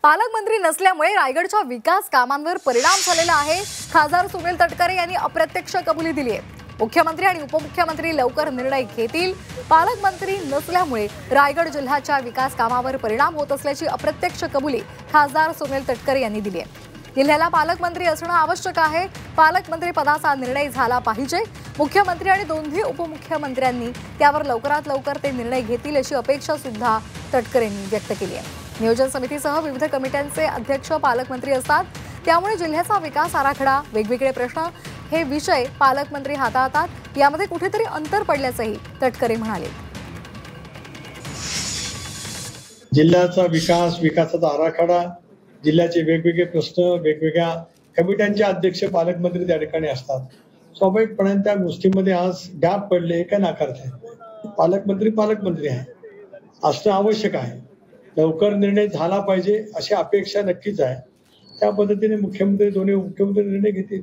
पालकमंत्री नसल्यामुळे रायगडच्या विकास कामांवर परिणाम झालेला आहे। खासदार सुनील तटकरे यांनी अप्रत्यक्ष कबुली दिली आहे। मुख्यमंत्री आणि उपमुख्यमंत्री लवकर निर्णय घेतील। पालकमंत्री नसल्यामुळे रायगड जिल्ह्याच्या विकास कामावर परिणाम होत असल्याची अप्रत्यक्ष कबुली खासदार सुनील तटकरे यांनी दिली आहे। जिल्ह्याला पालकमंत्री असणं आवश्यक आहे। पालकमंत्री पदाचा निर्णय झाला पाहिजे। मुख्यमंत्री आणि दोन्ही उपमुख्यमंत्र्यांनी त्यावर लवकरात लवकर ते निर्णय घेतील अशी अपेक्षा सुद्धा तटकरेंनी व्यक्त केली आहे। नियोजन समितीसह विविध कमिट्यांचे अध्यक्ष पालकमंत्री असतात, त्यामुळे जिल्ह्याचा विकास आराखडा, वेगवेगळे प्रश्न हे विषय पालकमंत्री हाताळतात। यामध्ये कुठेतरी अंतर पडल्याचंही तटकरे म्हणाले। जिल्ह्याचा विकासाचा आराखडा, जिल्ह्याचे वेगवेगळे प्रश्न, वेगवेगळ्या कमिट्यांचे अध्यक्ष पालकमंत्री त्या ठिकाणी असतात। स्वाभाविकपणे त्या गोष्टीमध्ये आज गॅप पडले का नाकारते। पालकमंत्री आहे, असणं आवश्यक आहे। लवकर निर्णय झाला पाहिजे अशी अपेक्षा नक्कीच आहे। त्या पद्धतीने मुख्यमंत्री दोन्ही उपमुख्यमंत्री निर्णय घेतील।